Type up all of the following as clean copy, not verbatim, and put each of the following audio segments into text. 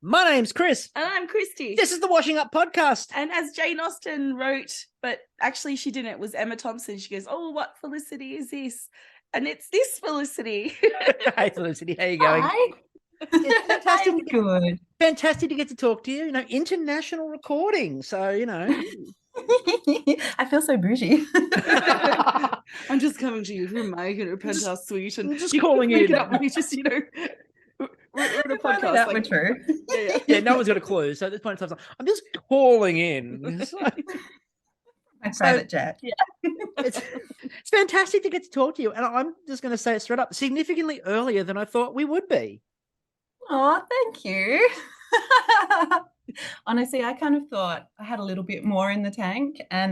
My name's Chris. And I'm Kristie. This is the Washing Up Podcast. And as Jane Austen wrote, but actually she didn't, it was Emma Thompson. She goes, oh, what Felicity is this? And it's this Felicity. Hey, Felicity, how you going? Hi. It's fantastic. I'm good. Fantastic to get to talk to you. You know, international recording. So, you know. I feel so bougie. I'm just coming to you from my penthouse suite and just calling you. We just, you know, we're in a podcast. That were true. Yeah, no one's got a clue. So at this point in time, I'm just calling in. It's like, My private jet. Yeah. it's fantastic to get to talk to you. And I'm just going to say it straight up, significantly earlier than I thought we would be. Oh, thank you. Honestly, I kind of thought I had a little bit more in the tank. And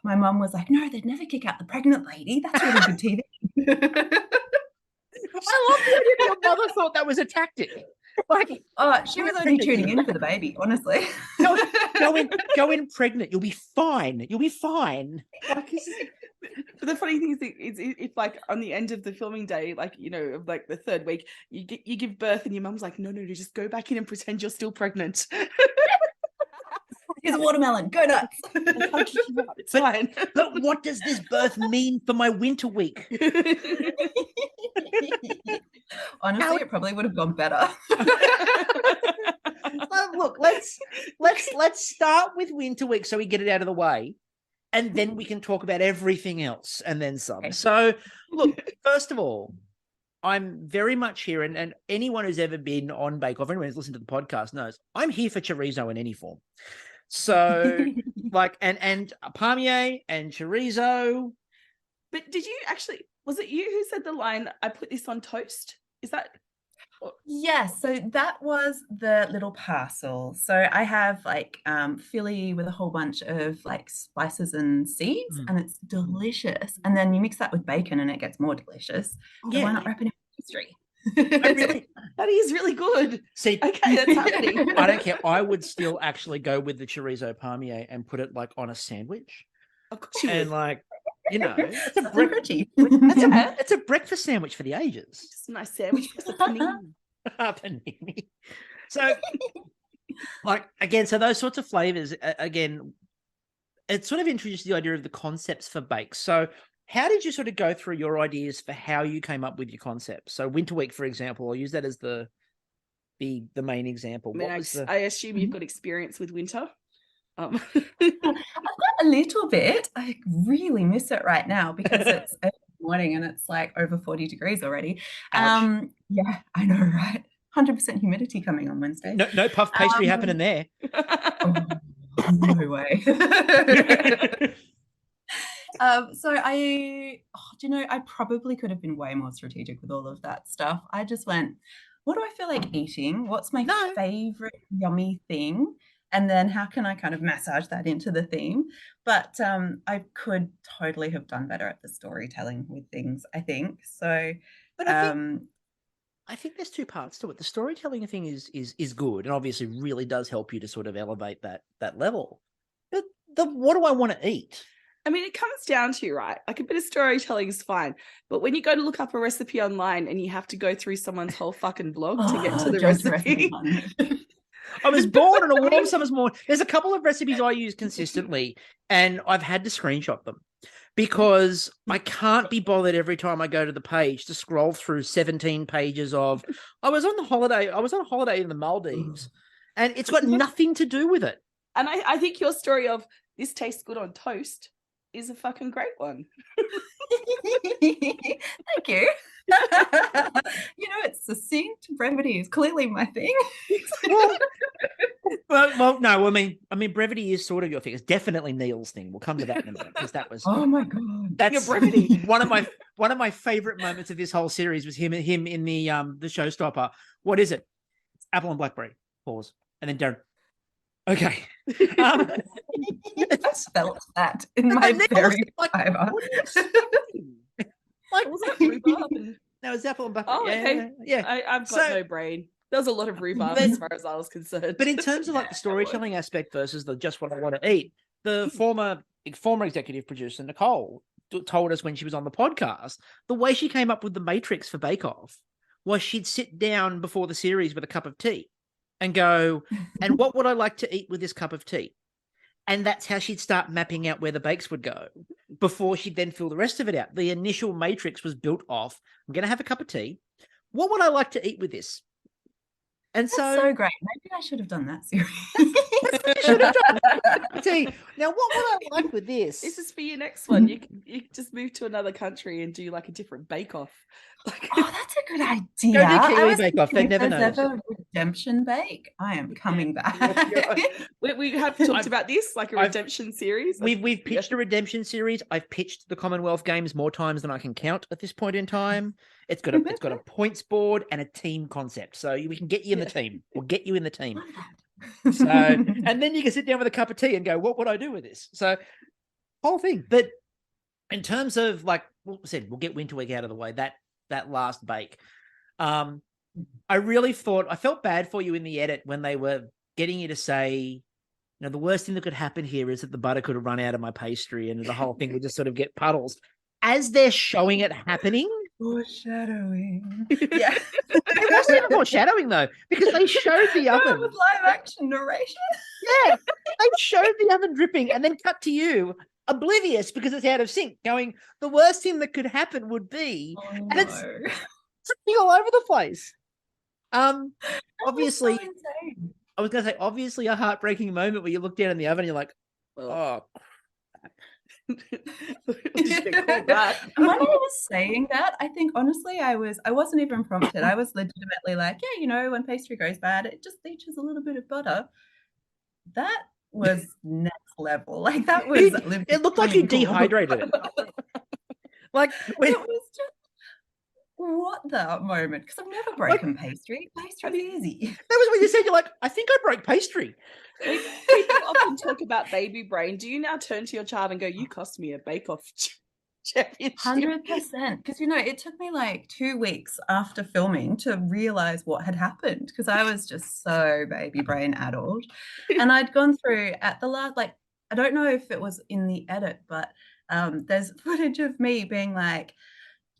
my mum was like, no, they'd never kick out the pregnant lady. That's really good TV. I love the idea your mother thought that was a tactic. Like, she was only tuning in for the baby, honestly. Go in pregnant. You'll be fine. You'll be fine. But the funny thing is, if like on the end of the filming day, like, you know, of like the third week, you give birth and your mum's like, no, just go back in and pretend you're still pregnant. Here's a watermelon. Go nuts. It's fine. But what does this birth mean for my winter week? Honestly, it probably would have gone better. Look, let's start with winter week so we get it out of the way, and then we can talk about everything else and then some. Okay. So, look, first of all, I'm very much here, and anyone who's ever been on Bakeoff, anyone who's listened to the podcast knows I'm here for chorizo in any form. So, like, and palmier and chorizo. But did you actually? Was it you who said the line, I put this on toast? Is that? Yes, so that was the little parcel. So I have like Philly with a whole bunch of like spices and seeds, and it's delicious. And then you mix that with bacon and it gets more delicious. So why not wrap it in pastry? That is really good. See, okay, that's happening. I don't care. I would still actually go with the chorizo palmier and put it like on a sandwich. Of course you would. And like, you know, it's a breakfast sandwich for the ages. Just a nice sandwich with a panini. Panini. So, like, again, so those sorts of flavors, again, it sort of introduced the idea of the concepts for bakes. So how did you sort of go through your ideas for how you came up with your concepts? So Winter Week, for example, I'll use that as the main example. I assume you've got experience with winter. I've got a little bit. I really miss it right now because it's early morning and it's like over 40 degrees already. Ouch. Yeah, I know, right? 100% humidity coming on Wednesday. No puff pastry happening there. Oh, no way. So I probably could have been way more strategic with all of that stuff. I just went, what do I feel like eating? What's my favorite yummy thing? And then how can I kind of massage that into the theme? But I could totally have done better at the storytelling with things, I think. So, but I think there's two parts to it. The storytelling thing is good, and obviously really does help you to sort of elevate that level. But what do I want to eat? I mean, it comes down to, right, like a bit of storytelling is fine, but when you go to look up a recipe online and you have to go through someone's whole fucking blog to get to the recipe. I was born on a warm summer's morning. There's a couple of recipes I use consistently, and I've had to screenshot them because I can't be bothered every time I go to the page to scroll through 17 pages of, I was on holiday in the Maldives, and it's got nothing to do with it. And I think your story of this tastes good on toast is a fucking great one. Thank you. It's succinct. Brevity is clearly my thing. well, no. I mean, brevity is sort of your thing. It's definitely Neil's thing. We'll come to that in a minute because that was. Oh my god, that's your brevity. One of my favorite moments of this whole series was him in the showstopper. What is it? It's apple and blackberry. Pause, and then Darren. Okay. I felt that in my very fiber. Like, was that rhubarb? No, it's apple and butter. Oh, okay. Yeah. I've got no brain. There was a lot of rhubarb as far as I was concerned. But in terms of like the storytelling aspect versus the just what I want to eat, the former executive producer, Nicole, told us when she was on the podcast, the way she came up with the matrix for Bakeoff was she'd sit down before the series with a cup of tea and go, and what would I like to eat with this cup of tea? And that's how she'd start mapping out where the bakes would go before she'd then fill the rest of it out. The initial matrix was built off, I'm going to have a cup of tea. What would I like to eat with this? And That's so great. Maybe I should have done that series. should have done tea. Now, what would I like with this? This is for your next one. You can just move to another country and do like a different Bake-Off. Like, oh, that's a good idea. Go do Kiwi Bake-Off. They'd never know. Ever a redemption bake? I am coming back. We have talked about this, like a redemption series. We've pitched a redemption series. I've pitched the Commonwealth Games more times than I can count at this point in time. It's got a points board and a team concept. So we can get you in the team. We'll get you in the team. So, and then you can sit down with a cup of tea and go, what would I do with this? So, whole thing. But in terms of, like we said, we'll get Winter Week out of the way. That last bake. I really thought, I felt bad for you in the edit when they were getting you to say, the worst thing that could happen here is that the butter could have run out of my pastry and the whole thing would just sort of get puddles. As they're showing it happening. Foreshadowing. Yeah. It wasn't even foreshadowing though, because they showed the oven. With live action narration. Yeah. They showed the oven dripping and then cut to you, oblivious because it's out of sync, going, the worst thing that could happen would be, and it's dripping all over the place. Obviously, so insane. I was going to say, obviously a heartbreaking moment where you look down in the oven and you're like, oh, And when I was saying that, I think honestly I wasn't even prompted. I was legitimately like, yeah, when pastry goes bad, it just leaches a little bit of butter. That was next level. Like that was it looked like you dehydrated it. Like when... it was just what that moment, because I've never broken pastry. Pastry's easy. That was what you said. You're like, I think I broke pastry. People often talk about baby brain. Do you now turn to your child and go, you cost me a Bake-Off championship? 100%. Because, it took me like 2 weeks after filming to realize what had happened, because I was just so baby brain addled. And I'd gone through at the last, like, I don't know if it was in the edit, but there's footage of me being like,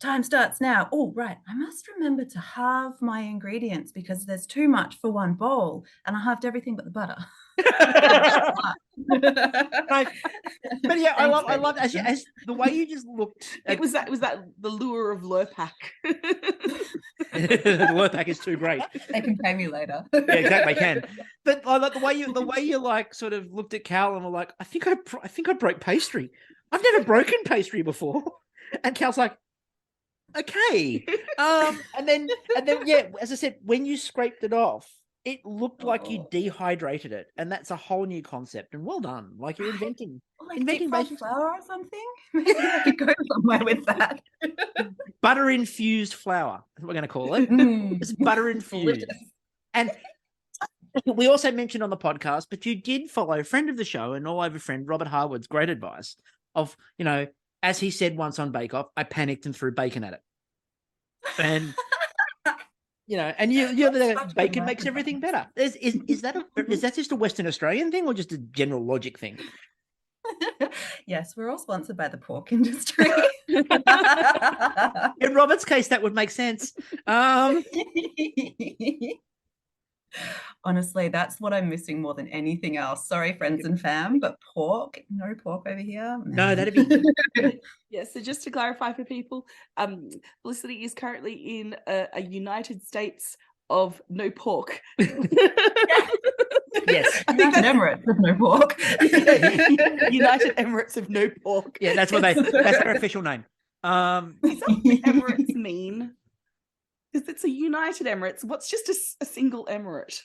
time starts now. Oh, right. I must remember to halve my ingredients because there's too much for one bowl. And I halved everything but the butter. But yeah, I love as the way you just looked. It was that the lure of Lurpak. The Lurpak is too great. They can pay me later. Yeah, exactly, they can. But I like the way you like sort of looked at Cal and were like, I think I broke pastry. I've never broken pastry before. And Cal's like, okay. And then yeah, as I said, when you scraped it off, it looked like you dehydrated it, and that's a whole new concept. And well done, like you're inventing basic flour or something. Maybe I could go somewhere with that. Butter infused flour. That's what we're going to call it. It's butter infused. And we also mentioned on the podcast, but you did follow friend of the show and all over friend Robert Harwood's great advice of, as he said once on Bakeoff, I panicked and threw bacon at it. And and you're the bacon makes everything better. Is that just a Western Australian thing or just a general logic thing? Yes, we're all sponsored by the pork industry. In Robert's case, that would make sense. Honestly, that's what I'm missing more than anything else. Sorry, friends and fam, but pork, no pork over here. Man. No, that'd be... Yeah, so just to clarify for people, Felicity is currently in a United States of no pork. Yes. United Emirates of no pork. United Emirates of no pork. Yeah, that's their official name. Is that what the Emirates mean? Because it's a United Emirates. What's just a single emirate?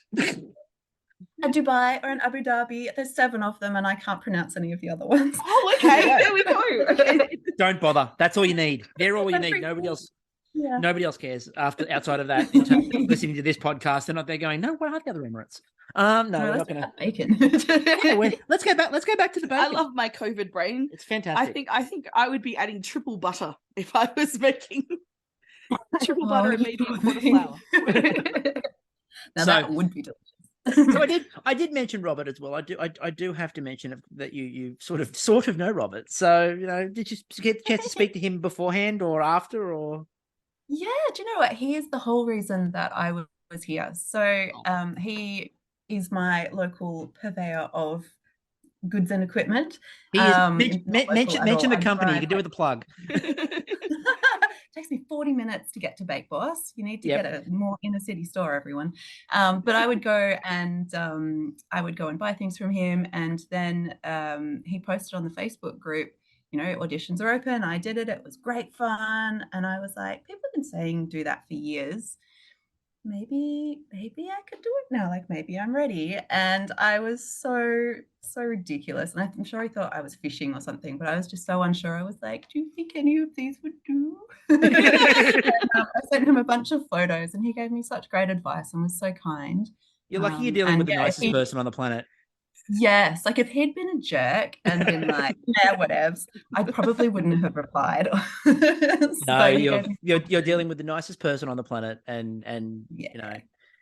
A Dubai or an Abu Dhabi. There's 7 of them, and I can't pronounce any of the other ones. Oh, okay. There we go. Okay. Don't bother. That's all you need. They're all you need. Nobody else. Yeah. Nobody else cares outside of that. In terms of listening to this podcast, they're not there going, no, what are the other Emirates? No, we're not going to bacon. Let's go back to the bacon. I love my COVID brain. It's fantastic. I think I would be adding triple butter if I was making triple butter and maybe a quarter flour. Now that would be delicious. So I did mention Robert as well. I do have to mention that you sort of know Robert. So did you get the chance to speak to him beforehand or after or? Yeah, do you know what? He is the whole reason that I was was here. So he is my local purveyor of goods and equipment. He is, Not local at mention all. the I'm company. You fried, can do with a plug. takes me 40 minutes to get to Bakeoff. You need to Yep. get a more inner city store, everyone. But I would go and buy things from him. And then he posted on the Facebook group, you know, auditions are open. I did it. It was great fun. And I was like, people have been saying do that for years. Maybe I could do it now. Like maybe I'm ready. And I was so ridiculous. And I'm sure he thought I was fishing or something, but I was just so unsure. I was like, do you think any of these would do? And, I sent him a bunch of photos and he gave me such great advice and was so kind. You're lucky you're dealing with the nicest person on the planet. Yes, like if he'd been a jerk and been like, yeah, whatevs, I probably wouldn't have replied. No, you're dealing with the nicest person on the planet, and yeah. you know,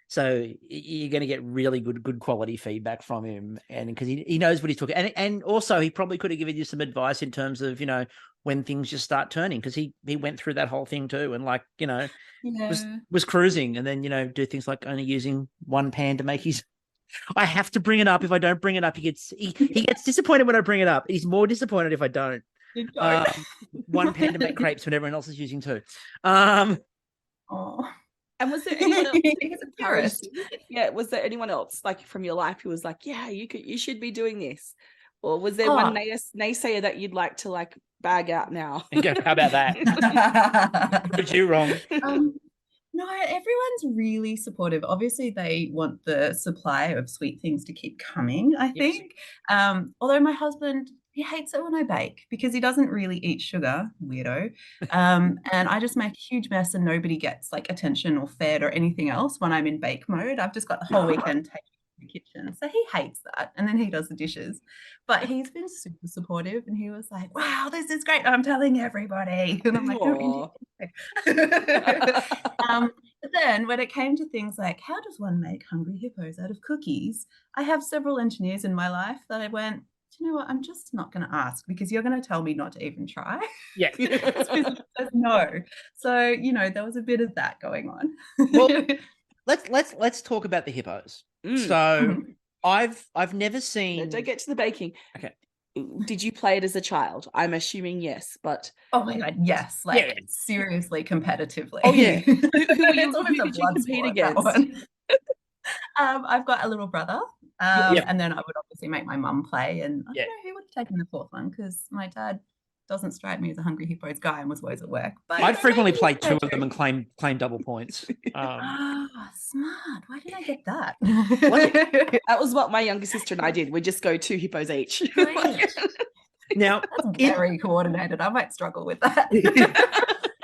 so you're going to get really good quality feedback from him, and because he knows what he's talking, and also he probably could have given you some advice in terms of, you know, when things just start turning, because he went through that whole thing too, and like, you know, was cruising, and then, you know, do things like only using one pan to make his. I have to bring it up. If I don't bring it up, he gets disappointed when I bring it up. He's more disappointed if I don't. One pan to make crepes when everyone else is using two. And was there anyone else? Was there anyone else like from your life who was like, yeah, you should be doing this? Or was there one naysayer that you'd like to like bag out now? And go, how about that? Put you wrong. No, everyone's really supportive. Obviously, they want the supply of sweet things to keep coming, I think. Although my husband, he hates it when I bake because he doesn't really eat sugar, weirdo. And I just make a huge mess and nobody gets like attention or fed or anything else when I'm in bake mode. I've just got the whole weekend taken in the kitchen. So he hates that. And then he does the dishes. But he's been super supportive and he was like, wow, this is great. I'm telling everybody. And I'm like, no, but then when it came to things like how does one make hungry hippos out of cookies, I have several engineers in my life that I went, do you know what, I'm just not going to ask because you're going to tell me not to even try. Yeah. No. So, you know, there was a bit of that going on. Well, let's talk about the hippos. So I've never seen. Don't get to the baking. Okay. Did you play it as a child? I'm assuming yes, but oh my god, yes, like seriously, competitively. Oh yeah. Who did you compete against? I've got a little brother, and then I would obviously make my mum play, and I don't know who would have taken the fourth one because my dad doesn't strike me as a Hungry Hippos guy and was always at work. But I'd frequently play two of them and claim double points. Smart. Why didn't I get that? That was what my younger sister and I did. We just go 2 hippos each. Now, that's very coordinated. I might struggle with that.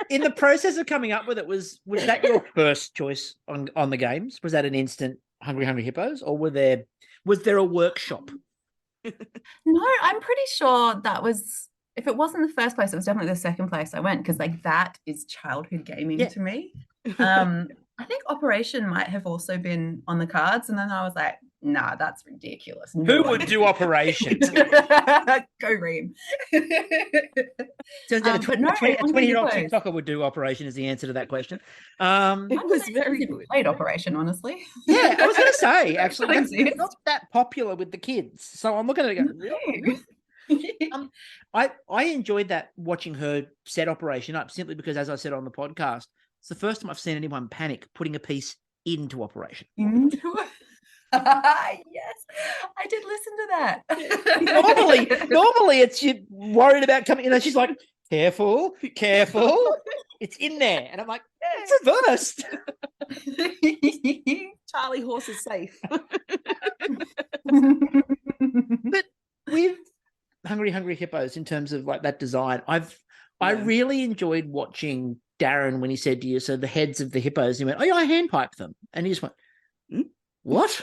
In the process of coming up with it, was that your first choice on the games? Was that an instant Hungry Hippos, or was there a workshop? No, I'm pretty sure that was. If it wasn't the first place, it was definitely the second place I went because like that is childhood gaming to me. I think Operation might have also been on the cards, and then I was like, nah, that's ridiculous. Who would do Operation? Go Reem. Turns out a 20-year-old TikToker would do Operation is the answer to that question. It was very good. Played Operation, honestly. Yeah, I was going to say, actually, it's not that popular with the kids. So I'm looking at it and go, really? I enjoyed that, watching her set Operation up, simply because, as I said on the podcast, it's the first time I've seen anyone panic putting a piece into Operation. Yes, I did listen to that. Normally it's you worried about coming in, and she's like, careful, it's in there, and I'm like, it's reversed. Charlie horse is safe. But with Hungry Hippos, in terms of like that design, I really enjoyed watching Darren when he said to you, so the heads of the hippos, he went, oh yeah, I hand pipe them, and he just went, what?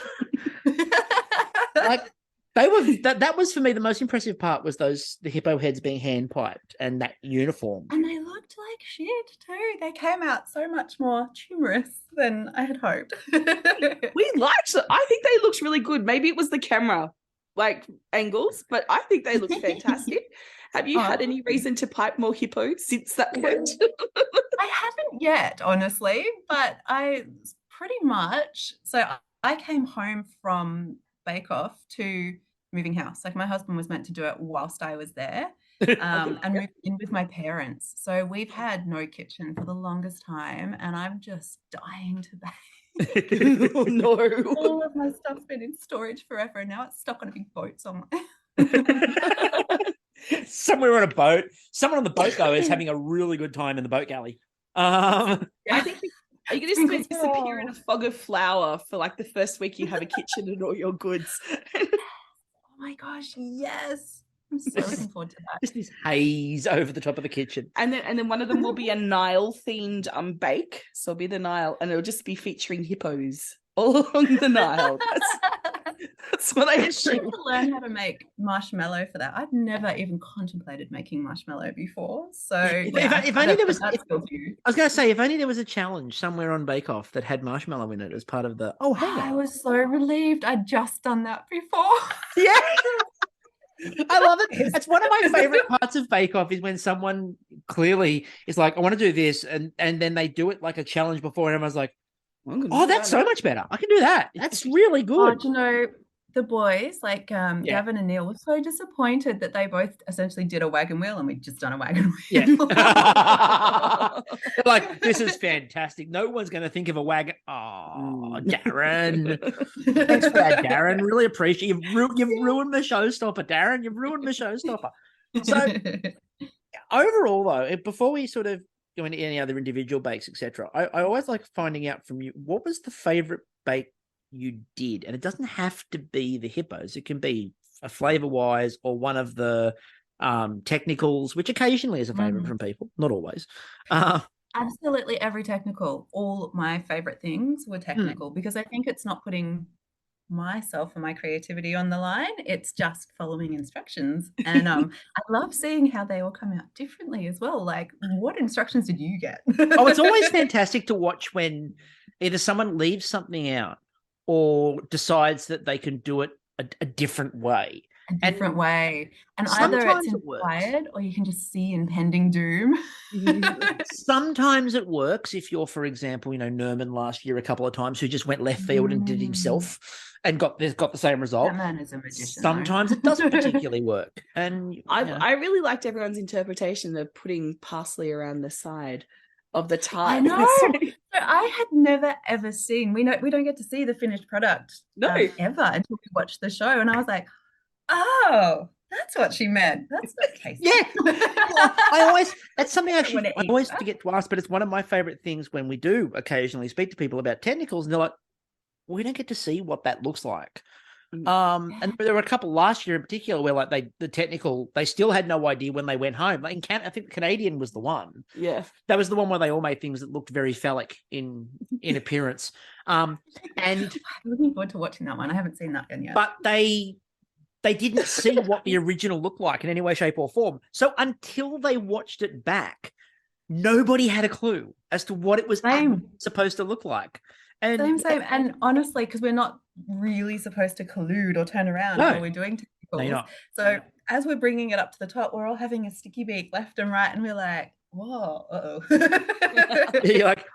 Like they were that was for me the most impressive part, was the hippo heads being hand piped and that uniform. And they looked like shit too. They came out so much more humorous than I had hoped. We liked it. I think they looked really good. Maybe it was the camera like angles, but I think they look fantastic. Have you had any reason to pipe more hippos since that point? I haven't yet, honestly, but I pretty much. So I came home from Bakeoff to moving house. Like my husband was meant to do it whilst I was there, and moved in with my parents. So we've had no kitchen for the longest time, and I'm just dying to bake. Oh, no. All of my stuff's been in storage forever, and now it's stuck on a big boat somewhere. Somewhere on a boat. Someone on the boat, though, is having a really good time in the boat galley. I think are you going to disappear in a fog of flour for like the first week you have a kitchen and all your goods? Oh my gosh, yes. I'm so looking forward to that. Just this haze over the top of the kitchen. And then one of them will be a Nile themed bake. So it'll be the Nile, and it'll just be featuring hippos all along the Nile. That's what I should learn how to make marshmallow for that. I've never even contemplated making marshmallow before. So if only there was, I was going to say, if only there was a challenge somewhere on Bakeoff that had marshmallow in it as part of the. Oh, hang on. I was so relieved. I'd just done that before. Yeah. I love it. It's one of my favorite parts of Bakeoff is when someone clearly is like, I want to do this, and then they do it like a challenge before, and everyone's like, oh, that's so much better. I can do that. That's really good. Do you know, the boys, like Gavin and Neil, were so disappointed that they both essentially did a wagon wheel, and we'd just done a wagon wheel. Yeah. Like, this is fantastic. No one's going to think of a wagon. Oh, Darren. Thanks for that, Darren. Really appreciate it. You've ruined the showstopper, Darren. You've ruined the showstopper. So, overall, though, before we sort of go into any other individual bakes, etc., I always like finding out from you, what was the favorite bake you did? And it doesn't have to be the hippos. It can be a flavor wise or one of the technicals, which occasionally is a favorite from people, not always. Absolutely every technical. All my favorite things were technical because I think it's not putting myself and my creativity on the line. It's just following instructions. And I love seeing how they all come out differently as well. Like, what instructions did you get? Oh, it's always fantastic to watch when either someone leaves something out or decides that they can do it a different way. And either it's inspired or you can just see impending doom. Sometimes it works if you're, for example, Nerman last year a couple of times who just went left field and did it himself and got the same result. That man is a magician. Sometimes it doesn't particularly work. And I really liked everyone's interpretation of putting parsley around the side of the tart. I know. So I had never ever seen. We don't get to see the finished product ever until we watch the show, and I was like, oh, that's what she meant. That's not tasty. Yeah. That's something I always forget to ask, but it's one of my favorite things when we do occasionally speak to people about technicals, and they're like, we don't get to see what that looks like. And there were a couple last year in particular where like the technical, they still had no idea when they went home. Like I think the Canadian was the one. Yeah. That was the one where they all made things that looked very phallic in appearance. And I'm looking forward to watching that one. I haven't seen that one yet. But they didn't see what the original looked like in any way, shape, or form. So until they watched it back, nobody had a clue as to what it was supposed to look like. And same. And honestly, because we're not really supposed to collude or turn around while we're doing technicals. So as we're bringing it up to the top, we're all having a sticky beak left and right, and we're like, whoa, uh-oh. You're like,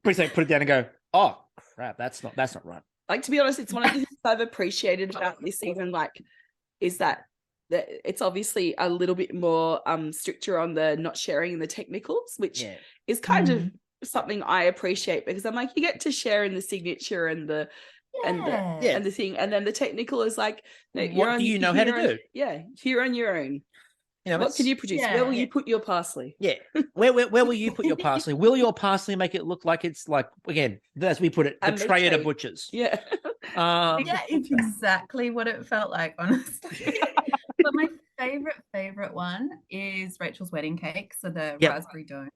put it down and go, oh crap, that's not right. Like, to be honest, it's one of the things I've appreciated about this season, like, is that it's obviously a little bit more stricter on the not sharing the technicals, which is kind of something I appreciate, because I'm like, you get to share in the signature and the thing, and then the technical is like, no, what do you know how to do? Yeah, you're on your own. What can you produce? Where will you put your parsley? Yeah. Where will you put your parsley? Will your parsley make it look like it's like, again, as we put it, the tray at a butcher's? Yeah. It's exactly what it felt like, honestly. But my favorite one is Rachel's wedding cake, so the raspberry dome,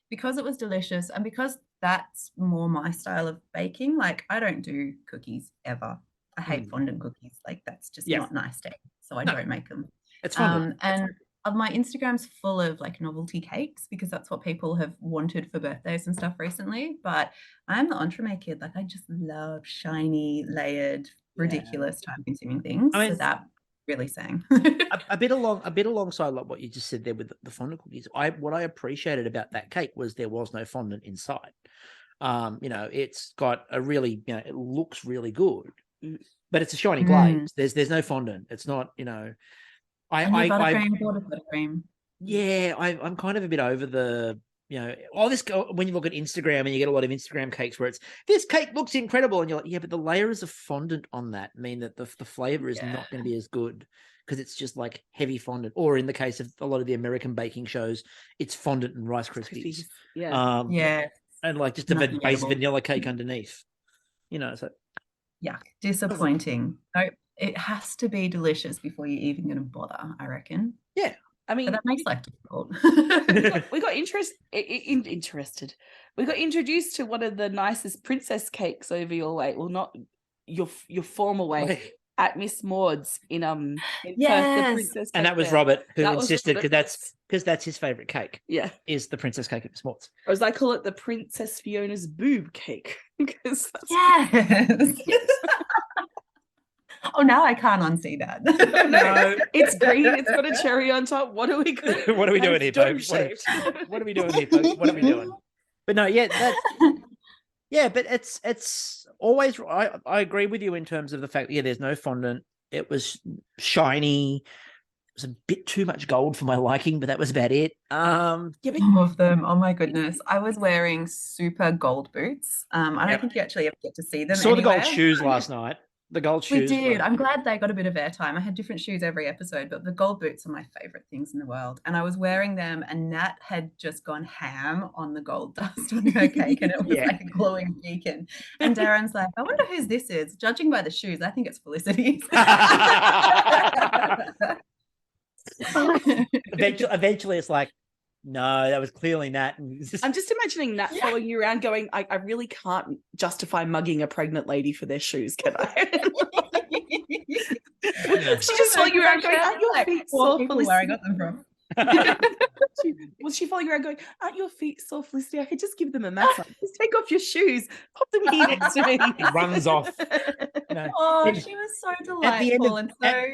because it was delicious and because that's more my style of baking. Like, I don't do cookies ever. I hate fondant cookies. Like, that's just not nice to eat, so I don't make them. It's fun. And my Instagram's full of like novelty cakes because that's what people have wanted for birthdays and stuff recently. But I'm the entremet kid. Like, I just love shiny, layered, ridiculous, time-consuming things. So that really sang. a bit alongside like what you just said there with the fondant cookies. What I appreciated about that cake was there was no fondant inside. It's got a really, it looks really good, but it's a shiny glaze. There's no fondant. It's not, buttercream, bordered buttercream. Yeah, I'm kind of a bit over the, when you look at Instagram and you get a lot of Instagram cakes where it's, this cake looks incredible. And you're like, yeah, but the layers of fondant on that mean that the flavor is not going to be as good because it's just like heavy fondant. Or in the case of a lot of the American baking shows, it's fondant and Rice Krispies. Yeah. And like just a base vanilla cake underneath, so. Yeah, disappointing. No, it has to be delicious before you're even going to bother, I reckon. Yeah. I mean, but that makes life difficult. we got interested. We got introduced to one of the nicest princess cakes over your way. Well, not your former way at Miss Maud's in Perth, the princess cake. And that was Robert who insisted because that's his favorite cake. Yeah, is the princess cake at Miss Maud's. Or as I call it, the Princess Fiona's boob cake. Yes. Oh, now I can't unsee that. No, it's green. It's got a cherry on top. What are we doing? What are we doing here, folks? What are we doing here, folks? What are we doing? But no, but it's always. I agree with you in terms of the fact that there's no fondant. It was shiny. It was a bit too much gold for my liking, but that was about it. Some of them. Oh my goodness! I was wearing super gold boots. I don't think you actually ever get to see them. Saw the gold shoes last night. The gold shoes. We did. I'm glad they got a bit of airtime. I had different shoes every episode, but the gold boots are my favorite things in the world. And I was wearing them, and Nat had just gone ham on the gold dust on her cake, and it was like a glowing beacon. And Darren's like, I wonder whose this is. Judging by the shoes, I think it's Felicity. Eventually, it's like, no, that was clearly Nat. I'm just imagining Nat following you around going, I really can't justify mugging a pregnant lady for their shoes, can I? She just following you around going, aren't your feet sore, Felicity? Where I got them from. Was she following you around going, aren't your feet sore, Felicity? I could just give them a massage. Just take off your shoes. Pop them here next to me. Runs off. Oh, she was so delightful and so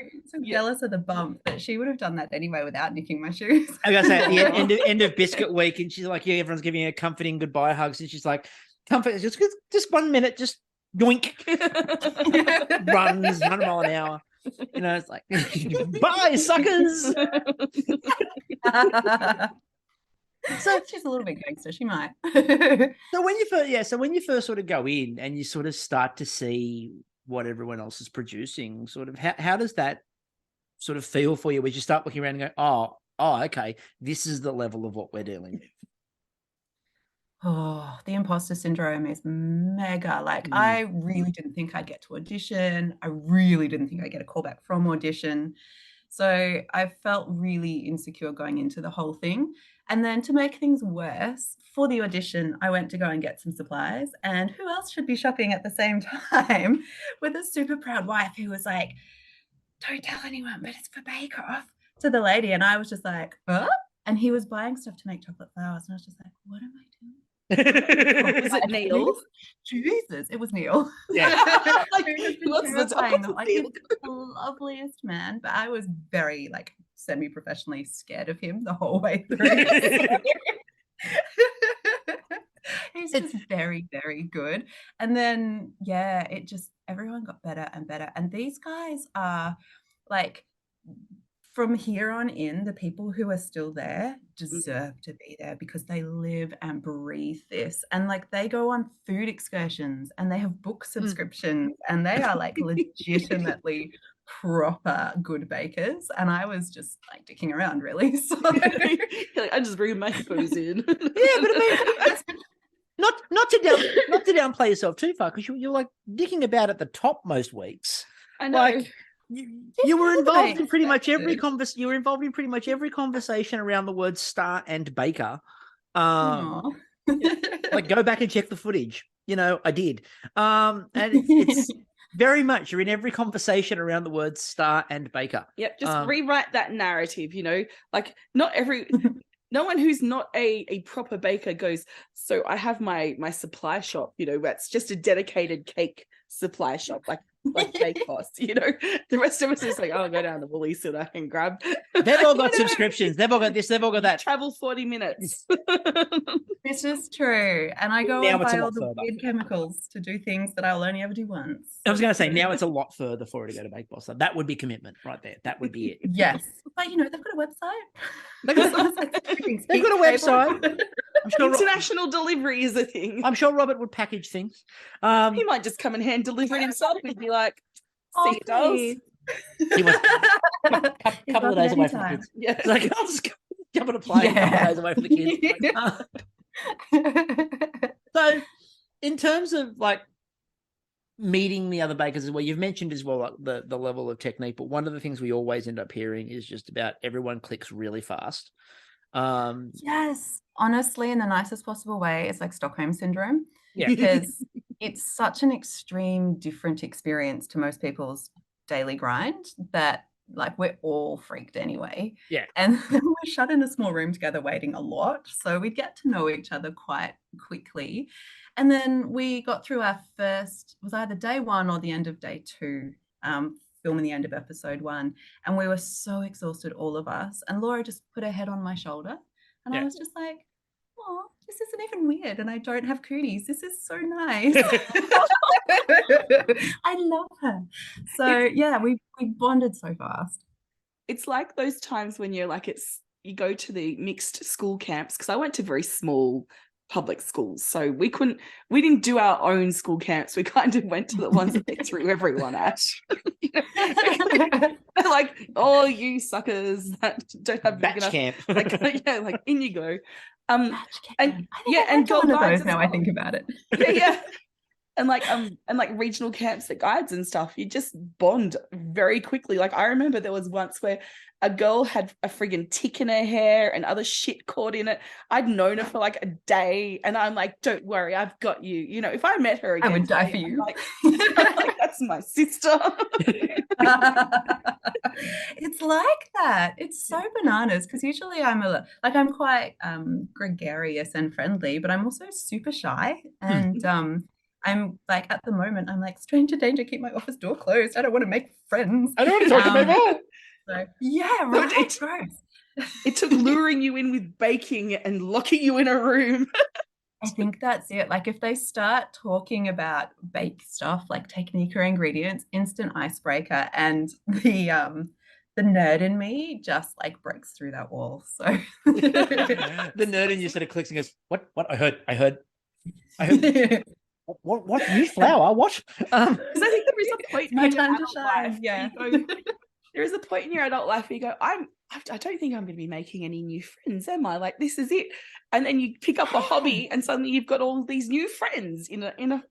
jealous of the bump that she would have done that anyway without nicking my shoes. I gotta say, at the end of biscuit week, and she's like, yeah, everyone's giving her comforting goodbye hugs, and she's like, comfort, just 1 minute, just yoink. Runs 100 mile an hour. It's like, bye, suckers. So she's a little bit gangster. She might. So when you first sort of go in and you sort of start to see what everyone else is producing, sort of how does that sort of feel for you? As you start looking around and go, oh, okay, this is the level of what we're dealing with. Oh, the imposter syndrome is mega. Like, I really didn't think I'd get to audition. I really didn't think I'd get a call back from audition. So I felt really insecure going into the whole thing. And then to make things worse, for the audition, I went to go and get some supplies. And who else should be shopping at the same time with a super proud wife who was like, don't tell anyone, but it's for Bakeoff, to the lady. And I was just like, huh? And he was buying stuff to make chocolate flowers. And I was just like, what am I doing? Was it Neil? Jesus, it was Neil. Yeah. He's the loveliest man, but I was very semi-professionally scared of him the whole way through. He's just very, very good. And then everyone got better and better. And these guys are from here on in, the people who are still there deserve to be there because they live and breathe this. And they go on food excursions and they have book subscriptions and they are legitimately proper good bakers. And I was just dicking around, really. So I just bring my food in. Yeah, but I mean, not to downplay yourself too far, because you're dicking about at the top most weeks. I know. You were involved in pretty much every conversation around the word star and baker. Go back and check the footage. I did. And it's very much you're in every conversation around the word star and baker. Yep, just rewrite that narrative. No one who's not a proper baker goes, so I have my supply shop, that's just a dedicated cake supply shop. like Bakeoff, you know. The rest of us is like, I'll go down to Woolies so that I can grab. They've all got subscriptions. They've all got this. They've all got that. Travel 40 minutes. This is true. And I go Now and it's a buy all lot the further. weird chemicals to do things that I'll only ever do once. I was going to say, now it's a lot further for her to go to Bakeoff. So that would be commitment right there. That would be it. Yes. But, you know, they've got a website. They've got a website. I'm sure International delivery is a thing. I'm sure Robert would package things. He might just come and hand deliver it himself and be like, see you, dolls. He was a couple of days away from the kids. Yeah. It's like, I'll just jump on a plane a couple of days away from the kids. So, in terms of like meeting the other bakers as well, you've mentioned as well like the level of technique, but one of the things we always end up hearing is just about everyone clicks really fast. Yes, honestly, in the nicest possible way, it's like Stockholm syndrome. Yeah. Because it's such an extreme different experience to most people's daily grind that like we're all freaked anyway. Yeah. And we're shut in a small room together waiting a lot. So we get to know each other quite quickly. And then we got through our first, was either day 1 or the end of day 2, filming the end of episode 1. And we were so exhausted, all of us. And Laura just put her head on my shoulder. And I was just like, oh, this isn't even weird. And I don't have cooties. This is so nice. I love her. So yeah, we bonded so fast. It's like those times when you're like, you go to the mixed school camps, because I went to very small public schools, so we didn't do our own school camps. We kind of went to the ones that they threw everyone at. Like, oh, you suckers that don't have big enough camp. like, yeah, like in you go. And girl guides now. I think about it. Yeah. And like regional camps that guides and stuff, you just bond very quickly. Like I remember there was once where a girl had a friggin' tick in her hair and other shit caught in it. I'd known her for like a day, and I'm like, don't worry, I've got you. You know, if I met her again, I would die for you. Like, that's my sister. It's like that. It's so bananas, because usually I'm quite gregarious and friendly, but I'm also super shy. And I'm like, at the moment, I'm like, stranger danger, keep my office door closed. I don't want to make friends. I don't want to talk to people. So, yeah, right. It took luring you in with baking and locking you in a room. I think that's it. Like if they start talking about bake stuff, like technique or ingredients, instant icebreaker, and the nerd in me just like breaks through that wall. So the nerd in you sort of clicks and goes, "What? I heard." What new flour? What? Because I think there is a point in your time to adult shine. life. Yeah. There is a point in your adult life where you go, I don't think I'm going to be making any new friends, am I? Like, this is it. And then you pick up a hobby, and suddenly you've got all these new friends in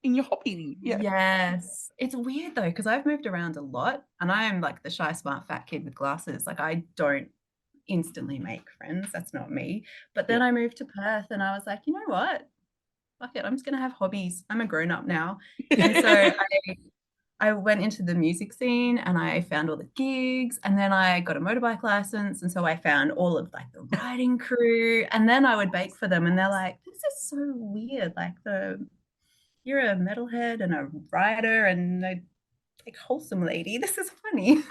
your hobby. Yeah. Yes, it's weird though, because I've moved around a lot, and I am like the shy, smart, fat kid with glasses. Like I don't instantly make friends. That's not me. But then I moved to Perth, and I was like, you know what? Fuck it, I'm just gonna have hobbies. I'm a grown up now. And so I went into the music scene, and I found all the gigs, and then I got a motorbike license, and so I found all of like the riding crew, and then I would bake for them, and they're like, this is so weird, like you're a metalhead and a rider and a like wholesome lady. This is funny.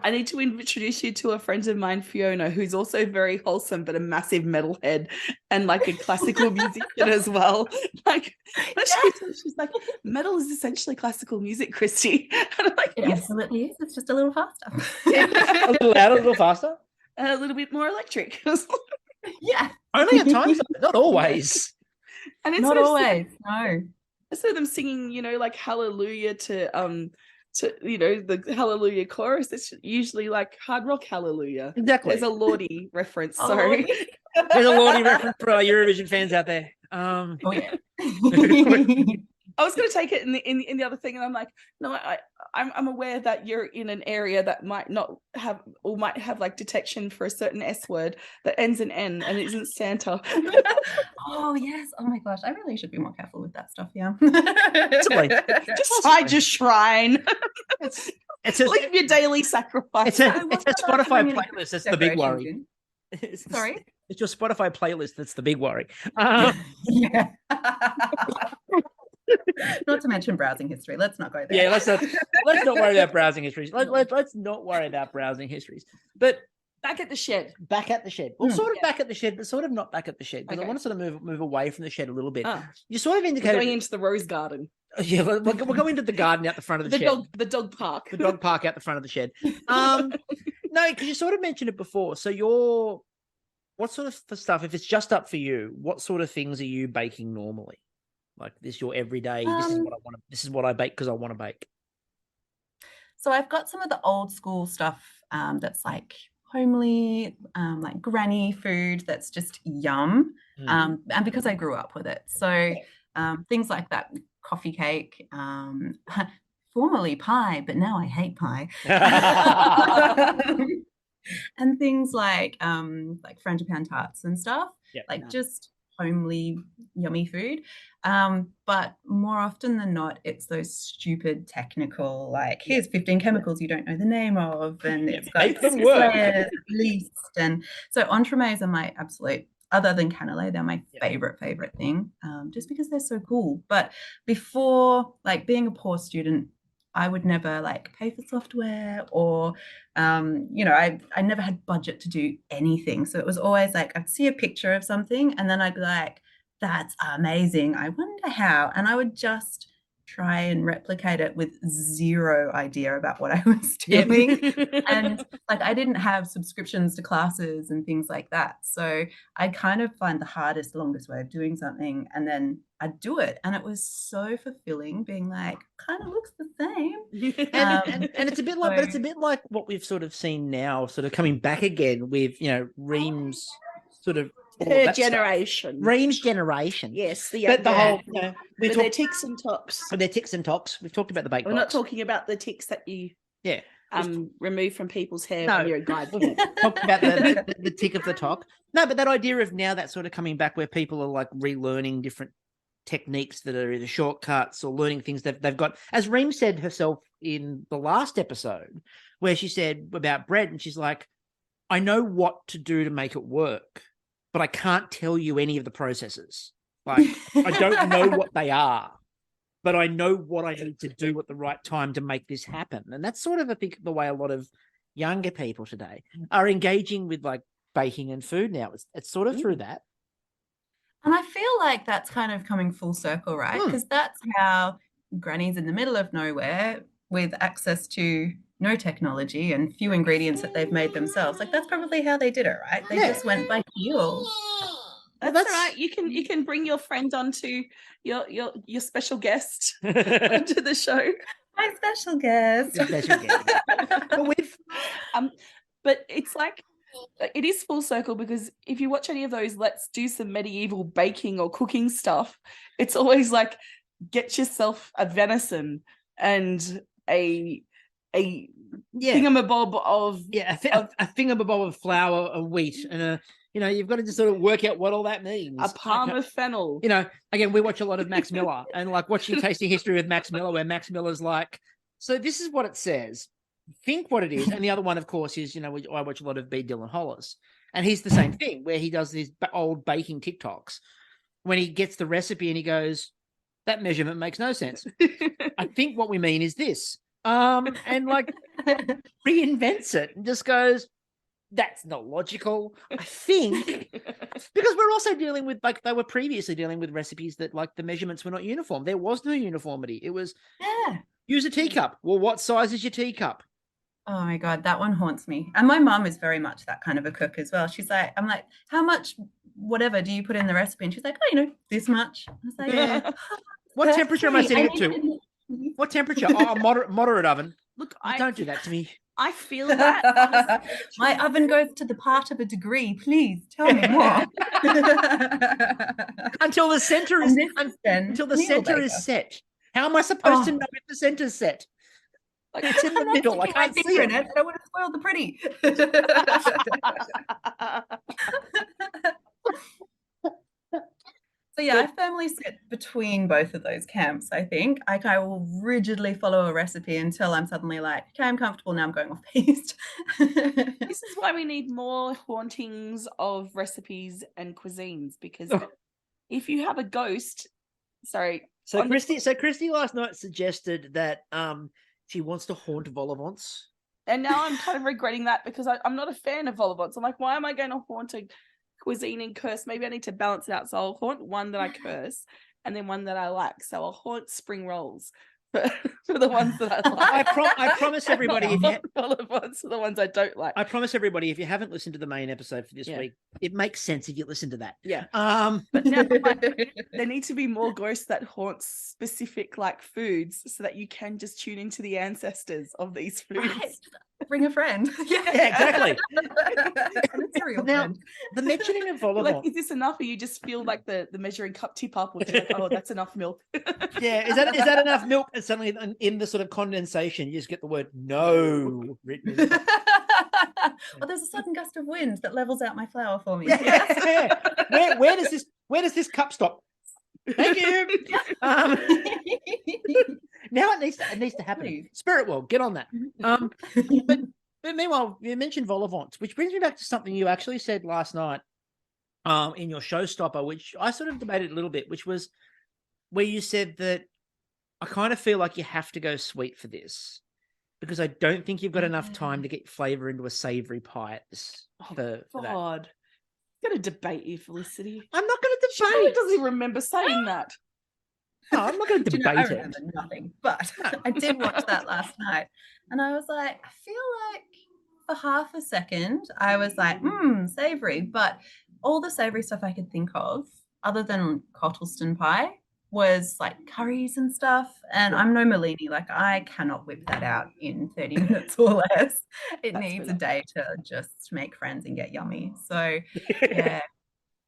I need to introduce you to a friend of mine, Fiona, who's also very wholesome but a massive metalhead and like a classical musician as well. Like she's like, metal is essentially classical music, Kristie. And I'm like, it absolutely is. It's just a little faster. A little louder, a little faster, and a little bit more electric. Yeah, only at times, not always. And it's not always. No. So them singing, you know, like hallelujah to you know, the hallelujah chorus. It's usually like hard rock hallelujah. Exactly. There's a Lordy reference. Sorry. There's a Lordy reference for our Eurovision fans out there. Oh yeah. I was going to take it in the other thing, and I'm like, no, I'm aware that you're in an area that might not have, or might have like detection for a certain S word that ends in N and isn't Santa. Oh yes. Oh my gosh. I really should be more careful with that stuff. Yeah. Just hide your shrine. It's a, leave your daily sacrifice. It's a Spotify playlist. That's the big worry. Sorry. It's your Spotify playlist. That's the big worry. Yeah. Not to mention browsing history. Let's not go there. Yeah, let's not worry about browsing histories. Let's not worry about browsing histories. But back at the shed. Well, sort of back at the shed, but sort of not back at the shed, because I want to sort of move away from the shed a little bit. You sort of indicated going into the rose garden. Yeah, we're going into the garden out the front of the shed. The dog park. The dog park out the front of the shed. No, because you sort of mentioned it before. So what sort of stuff, if it's just up for you, what sort of things are you baking normally? Like this, your everyday, this is what I want to, this is what I bake because I want to bake. So I've got some of the old school stuff that's like homely, like granny food that's just yum. And because I grew up with it. So things like that, coffee cake, formerly pie, but now I hate pie. And things like frangipane tarts and stuff, just homely, yummy food. But more often than not, it's those stupid technical, like here's 15 chemicals you don't know the name of, and it's got 6 layers at least. And so entremets are my absolute, other than cannelé, they're my favorite thing, just because they're so cool. But before, like being a poor student, I would never like pay for software or, I never had budget to do anything. So it was always like, I'd see a picture of something and then I'd be like, that's amazing. I wonder how. And I would just try and replicate it with zero idea about what I was doing. And like, I didn't have subscriptions to classes and things like that. So I kind of find the longest way of doing something, and then I'd do it. And it was so fulfilling being like, kind of looks the same. And it's a bit like, but it's a bit like what we've sort of seen now, sort of coming back again with, Ream's sort of her generation. Ream's generation. Yes. The whole, with their ticks and tops. With their ticks and tops. We've talked about the Bakeoff. We're not talking about the ticks that you remove from people's hair when you're a guide. Talked about the tick of the top. No, but that idea of now that sort of coming back where people are like relearning different techniques that are either shortcuts or learning things that they've got. As Ream said herself in the last episode, where she said about bread, and she's like, I know what to do to make it work, but I can't tell you any of the processes. Like, I don't know what they are, but I know what I need to do at the right time to make this happen. And that's sort of, I think, the way a lot of younger people today are engaging with like baking and food now. It's sort of through that. And I feel like that's kind of coming full circle, right? Because that's how grannies in the middle of nowhere with access to no technology and few ingredients that they've made themselves. Like that's probably how they did it, right? They just went by feel. That's all right. You can bring your friend onto your special guest onto the show. My special guest. But it's like, it is full circle, because if you watch any of those let's do some medieval baking or cooking stuff, it's always like, get yourself a venison and a thingamabob of a thingamabob of flour, of wheat, and you've got to just sort of work out what all that means. A palm of fennel. Again, we watch a lot of Max Miller, and like watching Tasting History with Max Miller, where Max Miller's like, so this is what it says. Think what it is. And the other one, of course, is, I watch a lot of B. Dylan Hollis, and he's the same thing, where he does these old baking TikToks when he gets the recipe and he goes, that measurement makes no sense. I think what we mean is this. And like reinvents it and just goes, that's not logical. I think because we're also dealing with, like, they were previously dealing with recipes that like the measurements were not uniform. There was no uniformity. It was use a teacup. Well, what size is your teacup? Oh my God, that one haunts me. And my mum is very much that kind of a cook as well. She's like, I'm like, how much whatever do you put in the recipe? And she's like, oh, this much. I was like, what temperature am I setting it to? What temperature? Oh, moderate oven. Look, don't do that to me. I feel that. My oven goes to the part of a degree. Please tell me more. Until the center is set. How am I supposed to know if the center's set? Like, it's in the middle. I can't see it. I don't want to spoil the pretty. So yeah, I firmly sit between both of those camps, I think. I will rigidly follow a recipe until I'm suddenly like, okay, I'm comfortable, now I'm going off piste. This is why we need more hauntings of recipes and cuisines, because if you have a ghost, sorry, So Kristie last night suggested that she wants to haunt vol-au-vents. And now I'm kind of regretting that because I'm not a fan of vol-au-vents. I'm like, why am I going to haunt a cuisine and curse? Maybe I need to balance it out. So I'll haunt one that I curse and then one that I like. So I'll haunt spring rolls for the ones that I like. I promise everybody vol-au-vents for the ones I don't like. I promise everybody, if you haven't listened to the main episode for this week, it makes sense if you listen to that. Yeah. But now there need to be more ghosts that haunt specific like foods so that you can just tune into the ancestors of these foods. Right. Bring a friend. Yeah, exactly. Now, the mentioning of vol-au-vent. Like, is this enough? Or you just feel like the measuring cup tip up, or you're like, oh, that's enough milk. Yeah, is that enough milk? And suddenly in the sort of condensation, you just get the word "no" written in. Well, there's a sudden gust of wind that levels out my flour for me. Yeah. Where does this cup stop? Thank you. Now it needs to happen. Spirit world, get on that. But meanwhile, you mentioned vol-au-vents, which brings me back to something you actually said last night in your showstopper, which I sort of debated a little bit, which was where you said that I kind of feel like you have to go sweet for this because I don't think you've got enough time to get flavor into a savory pie. For God. I'm going to debate you, Felicity. I'm not going to She probably doesn't even remember saying that. No, I'm not going to debate I it. remember nothing, but I did watch that last night, and I was like, I feel like for half a second, I was like, savory, but all the savory stuff I could think of, other than Cottleston pie, was like curries and stuff. And I'm no Malini, like I cannot whip that out in 30 minutes or less. It needs a day to just make friends and get yummy. So yeah.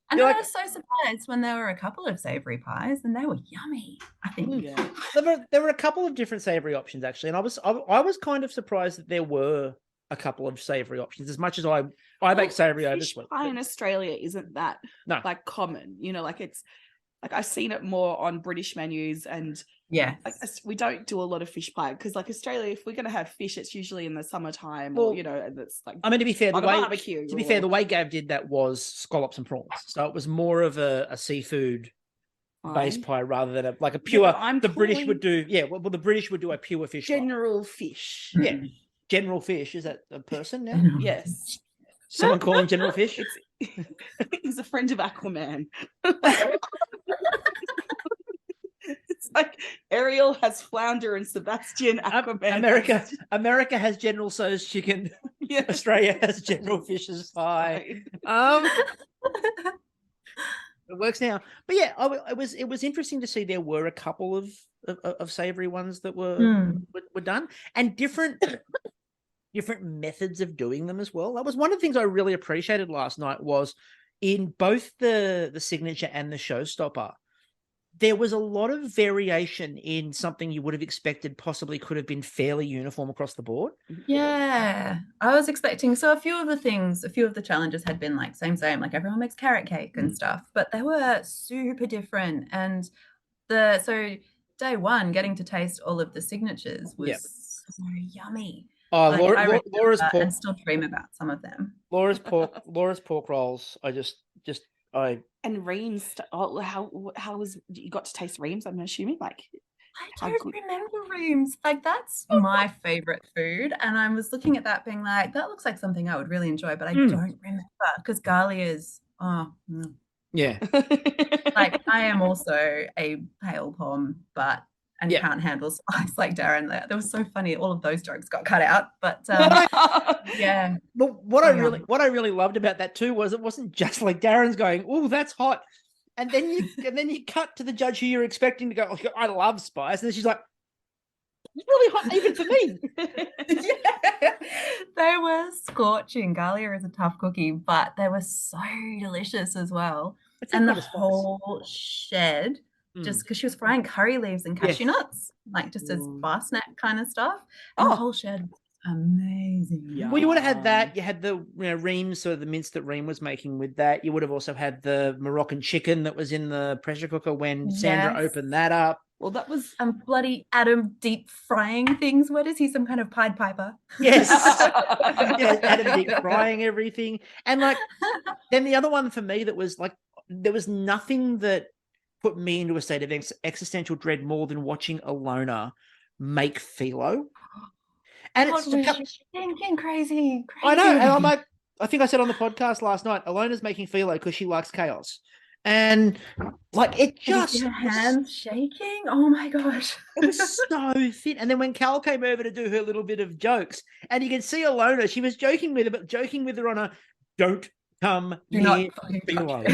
And I was so surprised when there were a couple of savory pies and they were yummy, I think. Yeah. There were a couple of different savory options actually, and I was kind of surprised that there were a couple of savory options. As much as I make savory over sweet. Pie in Australia isn't that like common, you know, like it's like I've seen it more on British menus, and like, we don't do a lot of fish pie because like Australia, if we're going to have fish, it's usually in the summertime, or you know, and it's like I mean, to be fair, barbecue. The way Gav did that was scallops and prawns, so it was more of a seafood based pie rather than a pure. The British would do the British would do a pure fish general pie. Fish. Yeah, General Fish, is that a person now? Yes. Someone call him General Fish? He's a friend of Aquaman. It's like Ariel has flounder and Sebastian Aquaman. America has General So's chicken. Yeah. Australia has General Fish's pie. It works now. But yeah, it was interesting to see there were a couple of savory ones that were done, and different methods of doing them as well. That was one of the things I really appreciated last night, was in both the signature and the showstopper, there was a lot of variation in something you would have expected possibly could have been fairly uniform across the board. Yeah, I was expecting. So a few of the challenges had been like same, like everyone makes carrot cake and stuff, but they were super different. And so day one, getting to taste all of the signatures was so yummy. Oh, like, Laura's pork, and still dream about some of them. Laura's pork rolls. And Reams. Oh, how was you got to taste Reams? I'm assuming like. I don't remember Reams. Like that's my favorite food, and I was looking at that, being like, that looks like something I would really enjoy, but I don't remember because Garlia's. Yeah. Like I am also a pale pom, and can't handle spice like Darren. That was so funny. All of those jokes got cut out, but yeah. But what I really loved about that too was it wasn't just like Darren's going, "Oh, that's hot," and then you cut to the judge who you're expecting to go, "Oh, I love spice," and then she's like, "It's really hot even for me." Yeah. They were scorching. Galia is a tough cookie, but they were so delicious as well. And the whole shed. Just because she was frying curry leaves and cashew nuts, like just as bar snack kind of stuff. And the whole shed was amazing. Yeah. Well, you would have had that. You had the Reams, sort of the mince that Reem was making with that. You would have also had the Moroccan chicken that was in the pressure cooker when Sandra opened that up. Well, that was bloody Adam deep frying things. What is he, some kind of Pied Piper? Yes. Adam deep frying everything. And like, then the other one for me that was like, there was nothing that put me into a state of existential dread more than watching Alona make phyllo. And what was she thinking? Crazy. I know. And I'm like, I think I said on the podcast last night, Alona's making phyllo because she likes chaos. And like it just her hands shaking. Oh my gosh. It was so thin. And then when Cal came over to do her little bit of jokes, and you can see Alona, she was joking with her, but joking with her on a don't come near phyllo.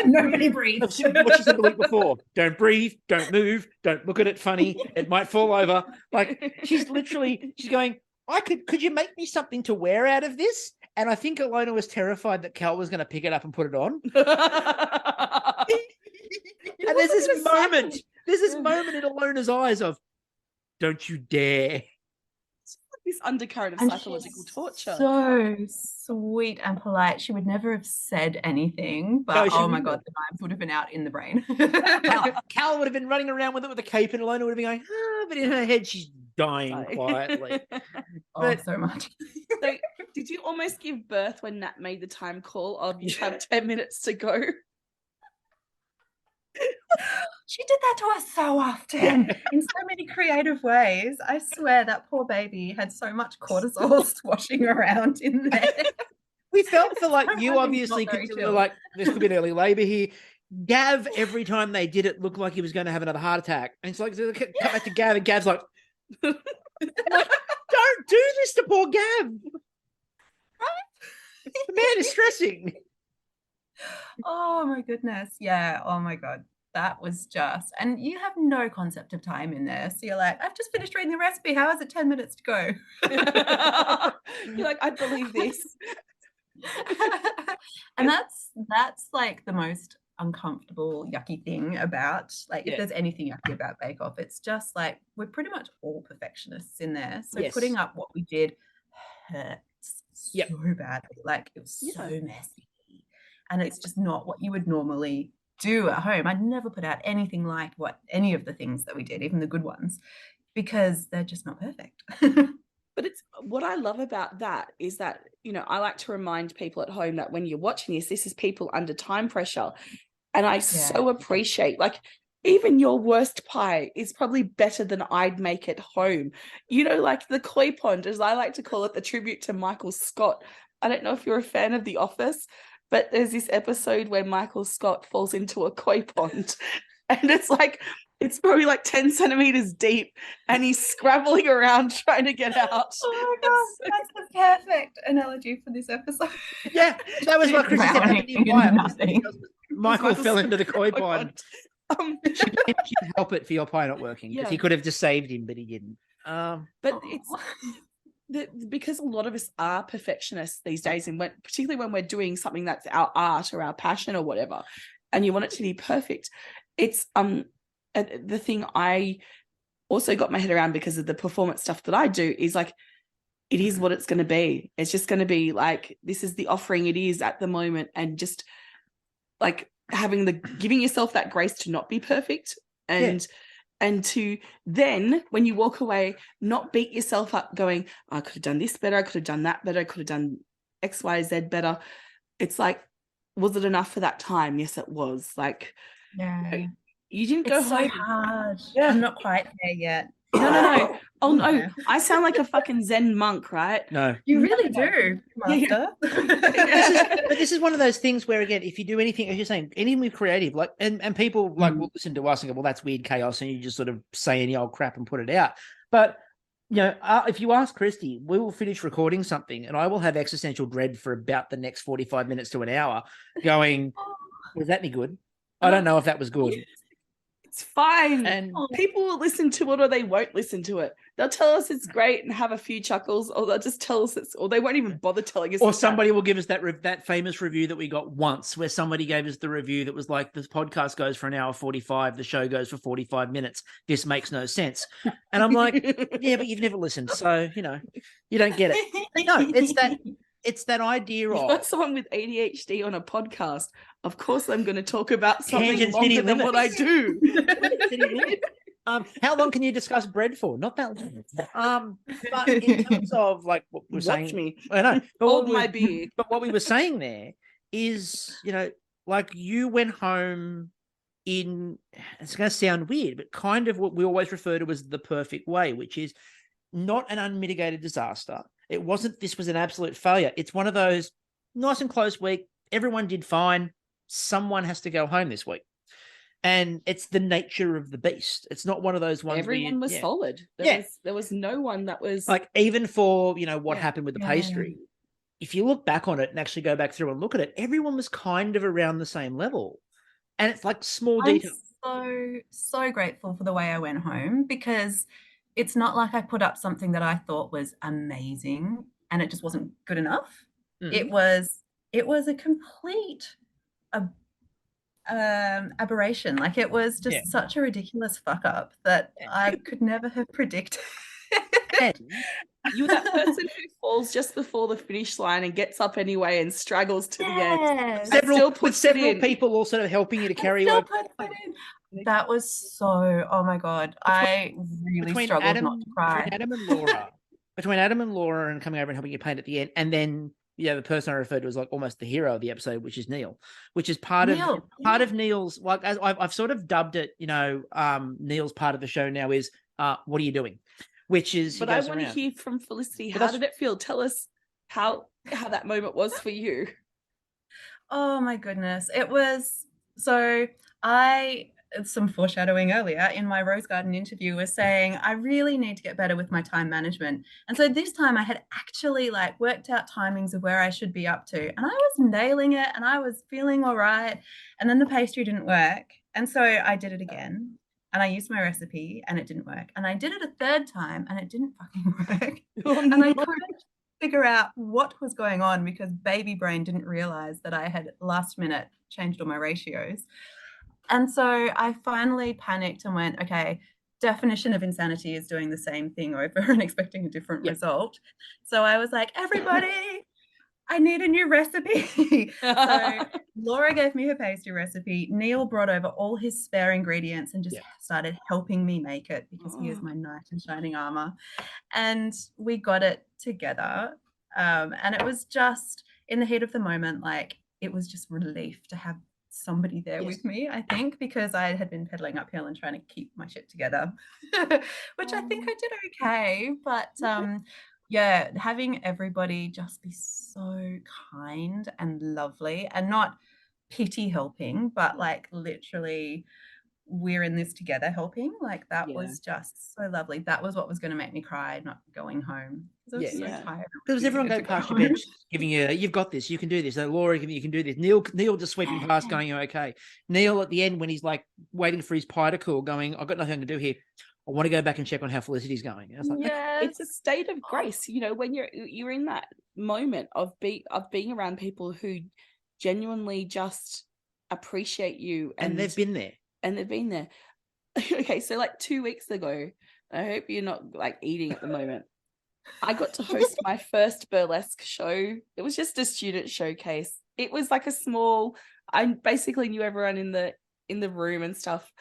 Nobody breathes. What she said the week before. Don't breathe, don't move, don't look at it funny. It might fall over. Like she's going, could you make me something to wear out of this? And I think Alona was terrified that Cal was going to pick it up and put it on. And there's this moment in Alona's eyes of, don't you dare. It's like this undercurrent of psychological torture. So sweet and polite. She would never have said anything, but oh my God, the knives would have been out in the brain. Cal would have been running around with it with a cape, and Alona would have been going, but in her head, she's dying quietly. So much. So, did you almost give birth when Nat made the time call of you have 10 minutes to go? She did that to us so often in so many creative ways. I swear that poor baby had so much cortisol swashing around in there. We felt for like you obviously were like, this could be an early labor here. Gav, every time they did it, looked like he was going to have another heart attack. And it's like, come back to Gav, and Gav's like, don't do this to poor Gav. The man is stressing. Oh my goodness. Yeah. Oh my God. That was just, and you have no concept of time in there. So you're like, I've just finished reading the recipe. How is it 10 minutes to go? You're like, I believe this. And that's like the most uncomfortable, yucky thing about, like, if there's anything yucky about Bakeoff, it's just like, we're pretty much all perfectionists in there. So putting up what we did hurts so badly. Like, it was so messy. And it's just not what you would normally do at home. I'd never put out anything like any of the things that we did, even the good ones, because they're just not perfect. But it's what I love about that is that, you know, I like to remind people at home that when you're watching this is people under time pressure. And I so appreciate, like, even your worst pie is probably better than I'd make at home. You know, like the koi pond, as I like to call it, the tribute to Michael Scott. I don't know if you're a fan of The Office, but there's this episode where Michael Scott falls into a koi pond, and it's like, it's probably like 10 centimeters deep, and he's scrabbling around trying to get out. Oh my God, that's the perfect analogy for this episode. Yeah, that was what Kristie said. Michael fell into the koi pond. She didn't help it for your pie not working, because he could have just saved him, but he didn't. But it's because a lot of us are perfectionists these days, and particularly when we're doing something that's our art or our passion or whatever, and you want it to be perfect. It's the thing I also got my head around because of the performance stuff that I do is like, it is what it's going to be. It's just going to be like, this is the offering it is at the moment, and just like giving yourself that grace to not be perfect, and to then when you walk away, not beat yourself up going, I could have done this better, I could have done that better, I could have done X, Y, Z better. It's like, was it enough for that time? Yes, it was. Like, you didn't go home. So hard. I'm not quite there yet. No. Oh no, I sound like a fucking Zen monk, right? No, you really do, Master. But this is one of those things where, again, if you do anything, as you're saying, anything with creative, like, and people like will listen to us and go, well, that's weird chaos, and you just sort of say any old crap and put it out. But you know, if you ask Kristie, we will finish recording something, and I will have existential dread for about the next 45 minutes to an hour, going, was that any good? I don't know if that was good. It's fine. And people will listen to it or they won't listen to it. They'll tell us it's great and have a few chuckles, or they'll just tell us or they won't even bother telling us. Or somebody will give us that famous review that we got once, where somebody gave us the review that was like, this podcast goes for an hour 45, the show goes for 45 minutes. This makes no sense. And I'm like, yeah, but you've never listened. So, you know, you don't get it. No, it's that idea of... You've got someone with ADHD on a podcast. Of course I'm going to talk about something longer than what I do. How long can you discuss bread for? Not that long. But in terms of like what we're saying... Watch me. I know. Hold my beer. But what we were saying there is, you know, like you went home it's going to sound weird, but kind of what we always refer to as the perfect way, which is not an unmitigated disaster. This was an absolute failure. It's one of those nice and close week. Everyone did fine. Someone has to go home this week. And it's the nature of the beast. It's not one of those ones everyone was solid. There was no one that was like, even for, what happened with the pastry. If you look back on it and actually go back through and look at it, everyone was kind of around the same level. And it's like small detail. So grateful for the way I went home, because it's not like I put up something that I thought was amazing and it just wasn't good enough. It was a complete aberration. Like, it was just such a ridiculous fuck up that I could never have predicted. You're that person who falls just before the finish line and gets up anyway and struggles to the end. Several people also helping you to carry over. That was so, oh my God. I really struggled not to cry. Between Adam and Laura and coming over and helping you paint at the end, and then the person I referred to as like almost the hero of the episode, which is Neil, which is part of Neil's, like, as I've sort of dubbed it, Neil's part of the show now is what are you doing? Which is, but I want to hear from Felicity. How did it feel? Tell us how that moment was for you. Oh my goodness. It was, some foreshadowing earlier in my Rose Garden interview was saying, I really need to get better with my time management. And so this time I had actually worked out timings of where I should be up to, and I was nailing it and I was feeling all right. And then the pastry didn't work. And so I did it again. And I used my recipe and it didn't work. And I did it a third time and it didn't fucking work. And I couldn't figure out what was going on, because baby brain didn't realize that I had last minute changed all my ratios. And so I finally panicked and went, okay, definition of insanity is doing the same thing over and expecting a different result. So I was like, everybody, I need a new recipe. So Laura gave me her pastry recipe. Neil brought over all his spare ingredients and just started helping me make it, because he is my knight in shining armor. And we got it together. And it was just, in the heat of the moment, it was just relief to have somebody there with me, I think, because I had been pedaling uphill and trying to keep my shit together, which I think I did okay. But having everybody just be so kind and lovely, and not pity helping, but literally, we're in this together helping. That was just so lovely. That was what was going to make me cry, not going home. I was so tired. Because everyone going past your bench, giving you, you've got this, you can do this. Laura, you can do this. Neil just sweeping past, going, you're okay. Neil at the end, when he's waiting for his pie to cool, going, I've got nothing to do here. I want to go back and check on how Felicity's going. I was like, it's a state of grace, when you're in that moment of being around people who genuinely just appreciate you, and they've been there. Okay, so 2 weeks ago, I hope you're not eating at the moment, I got to host my first burlesque show. It was just a student showcase. It was a small, I basically knew everyone in the room and stuff.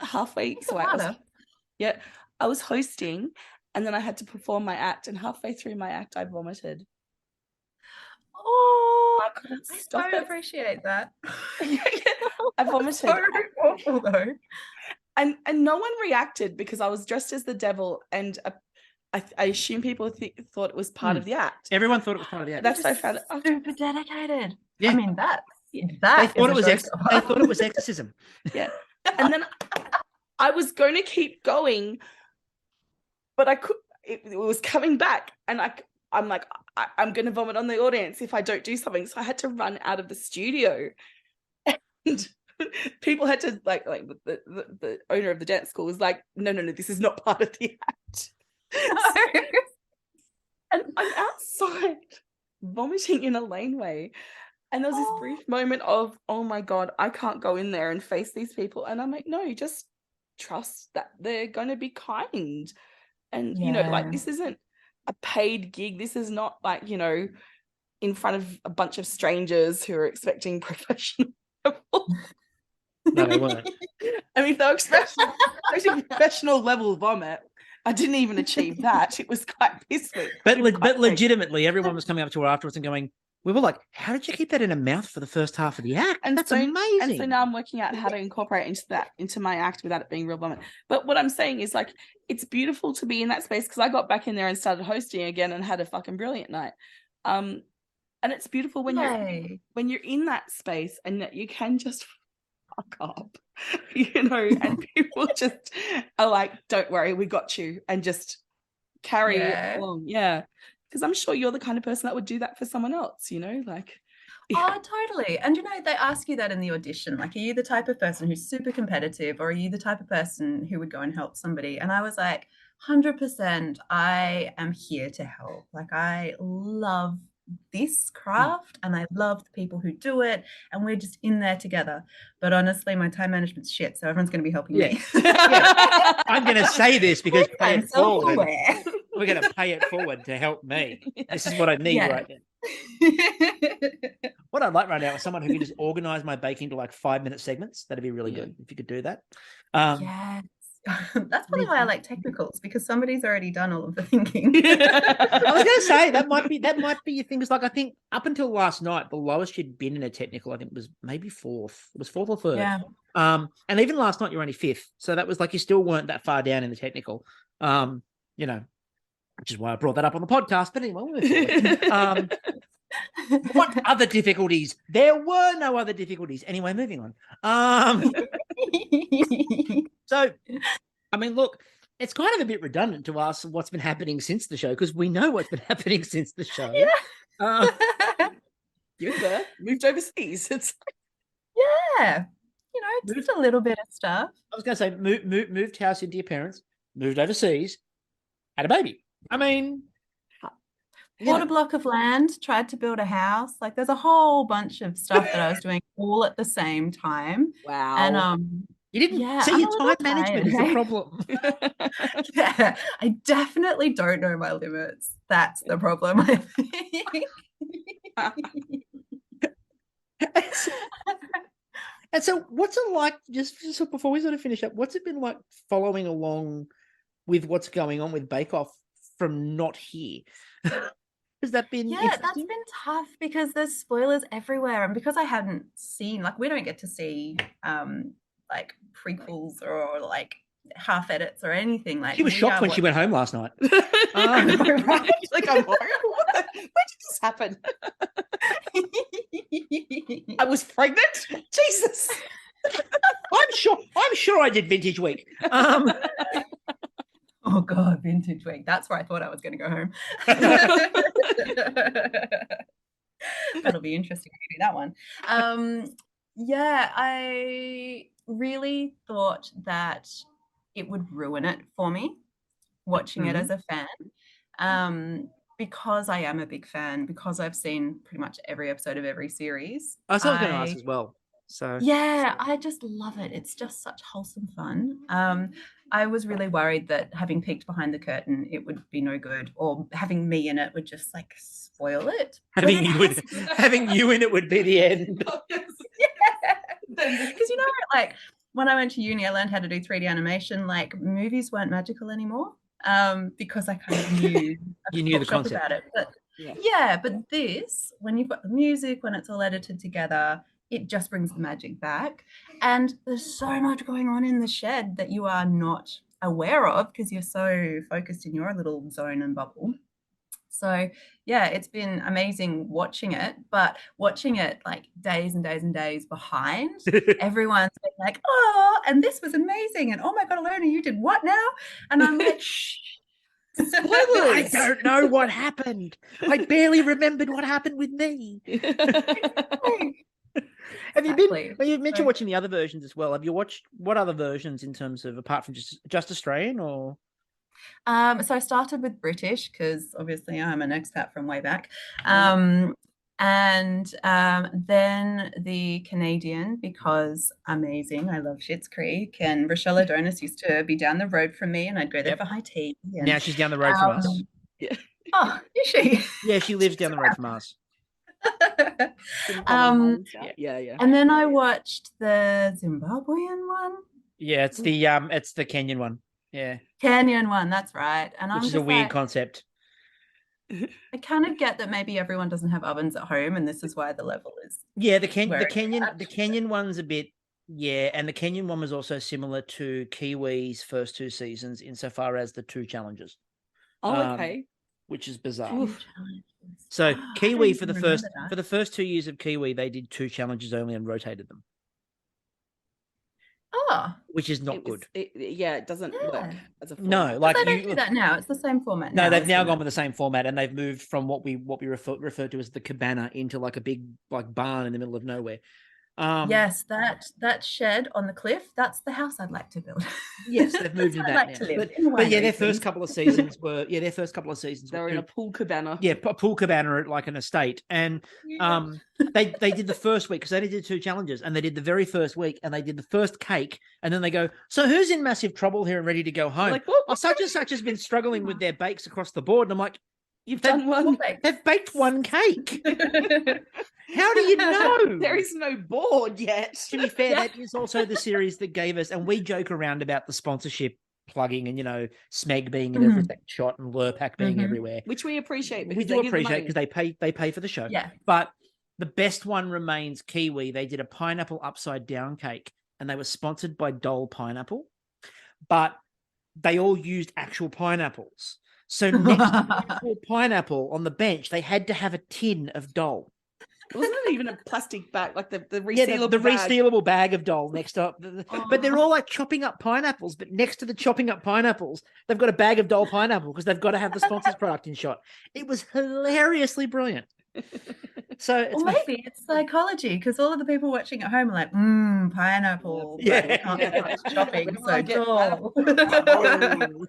Halfway, so I was hosting, and then I had to perform my act, and halfway through my act I vomited. Oh, I couldn't stop it. Appreciate that. I vomited. So awful though. And no one reacted, because I was dressed as the devil, and I assume people thought it was part of the act. Everyone thought it was part of the act. That's what I found. Super dedicated. Yeah. I mean, they thought it was exorcism. Yeah. And then I was going to keep going, but I could. It was coming back, and I'm like, I'm going to vomit on the audience if I don't do something. So I had to run out of the studio, and people had to the owner of the dance school was like, no, this is not part of the act. No. And I'm outside vomiting in a laneway, and there was this brief moment of, oh my God, I can't go in there and face these people. And I'm like, no, just trust that they're going to be kind. And this isn't a paid gig. This is not in front of a bunch of strangers who are expecting professional level. No, they weren't. I mean, if they were expecting professional level vomit, I didn't even achieve that. It was quite piss weak. But legitimately, everyone was coming up to her afterwards and going, we were like, how did you keep that in a mouth for the first half of the act? And that's so, amazing. And so now I'm working out how to incorporate into my act without it being real vomit. But what I'm saying is, like, it's beautiful to be in that space, because I got back in there and started hosting again and had a fucking brilliant night. And it's beautiful when you're in that space and that you can just fuck up, and people just are like, don't worry, we got you, and just carry it along. Yeah. Because I'm sure you're the kind of person that would do that for someone else, like. Oh, totally. And they ask you that in the audition, like, are you the type of person who's super competitive, or are you the type of person who would go and help somebody? And I was like, 100%, I am here to help. Like, I love this craft and I love the people who do it, and we're just in there together. But honestly, my time management's shit, so everyone's going to be helping me. I'm going to say this because pay it forward. We're going to pay it forward to help me. This is what I need right now. What I'd like right now is someone who can just organize my baking to like 5-minute segments. That'd be really good if you could do that. Yes. That's probably why I like technicals, because somebody's already done all of the thinking. I was going to say that might be your thing. Because like, I think up until last night, the lowest you'd been in a technical, I think, was maybe 4th. It was 4th or 3rd. Yeah. And even last night, you're only 5th. So that was like, you still weren't that far down in the technical. Which is why I brought that up on the podcast. But anyway, what other difficulties? There were no other difficulties. Anyway, moving on. So, I mean, look, it's kind of a bit redundant to ask what's been happening since the show, because we know what's been happening since the show. Yeah. You're there. Moved overseas. It's just a little bit of stuff. I was going to say, moved house into your parents, moved overseas, had a baby. I mean, bought a block of land, tried to build a house. Like, there's a whole bunch of stuff that I was doing all at the same time. Wow. And you didn't see your time management is the problem. Yeah, I definitely don't know my limits. That's the problem, I think. And so what's it like, just before we sort of finish up, what's it been like following along with what's going on with Bakeoff from not here? Has that been that's been tough, because there's spoilers everywhere, and because I hadn't seen, like, we don't get to see like prequels or like half edits or anything. Like, she was shocked when she went home last night. She's like, I'm home. Where did this happen? I was pregnant. Jesus. I'm sure I did Vintage Week. Oh God, Vintage Week. That's where I thought I was going to go home. That'll be interesting to do that one. I really thought that it would ruin it for me watching it as a fan. Because I am a big fan, because I've seen pretty much every episode of every series. I was going to ask as well. So yeah, I just love it. It's just such wholesome fun. I was really worried that having peeked behind the curtain, it would be no good, or having me in it would just like spoil it. Having you in it would be the end. Because like when I went to uni, I learned how to do 3D animation. Like, movies weren't magical anymore. Because I kind of knew you knew the concept about it. But but this, when you've got the music, when it's all edited together, it just brings the magic back. And there's so much going on in the shed that you are not aware of because you're so focused in your little zone and bubble. So yeah, it's been amazing watching it, but watching it like days and days and days behind, everyone's been like, oh, and this was amazing. And oh my God, Alona, you did what now? And I'm like, shh. I don't know what happened. I barely remembered what happened with me. Have you been? Well, you mentioned watching the other versions as well. Have you watched what other versions in terms of, apart from just Australian, or? So I started with British because obviously I'm an expat from way back, and then the Canadian because amazing. I love Schitt's Creek, and Rochelle Adonis used to be down the road from me, and I'd go there for high tea. And, now she's down the road from us. Yeah. Oh, is she? Yeah, she lives down the road from us. Yeah. And then I watched the Zimbabwean one. Yeah, it's the Kenyan one. Yeah, Kenyan one. That's right. And which is a weird concept. I kind of get that maybe everyone doesn't have ovens at home, and this is why the level is. Yeah, the where it's Kenyan one's a bit, yeah, and the Kenyan one was also similar to Kiwi's first 2 seasons insofar as the 2 challenges. Okay. Which is bizarre. Two challenges. So I Kiwi don't for the even first remember that. for the first 2 years of Kiwi, they did 2 challenges only and rotated them, Oh, which is not good. It doesn't work as a No, format. like but they don't do that now. It's the same format No, now. they've now isn't gone it? with the same format, and they've moved from what we refer to as the cabana into like a big like barn in the middle of nowhere. Yes, that shed on the cliff, that's the house I'd like to build. Yes, they've moved into I'd that like now. to live. But yeah, their Winery, first please. couple of seasons were They were in a pool cabana. Yeah, a pool cabana at like an estate. And they did the first week because they only did 2 challenges, and they did the very first week and they did the first cake, and then they go, so who's in massive trouble here and ready to go home? Like, what? Oh, such and such has been struggling with their bakes across the board. And I'm like, You've done one. They've baked 1 cake. How do you know? There is no board yet. To be fair, that is also the series that gave us, and we joke around about the sponsorship plugging and, Smeg being in every shot and Lurpak being everywhere. Which we appreciate. We do appreciate because they pay for the show. Yeah. But the best one remains Kiwi. They did a pineapple upside down cake, and they were sponsored by Dole Pineapple, but they all used actual pineapples. So next to the actual pineapple on the bench, they had to have a tin of Dole. Wasn't it even a plastic bag, like the resealable the bag? resealable bag of Dole next up. But they're all like chopping up pineapples, but next to the chopping up pineapples, they've got a bag of Dole pineapple because they've got to have the sponsor's product in shot. It was hilariously brilliant. So it's maybe it's psychology because all of the people watching at home are like, pineapple. Yeah. But we can't get much shopping. Where do So I get Dole.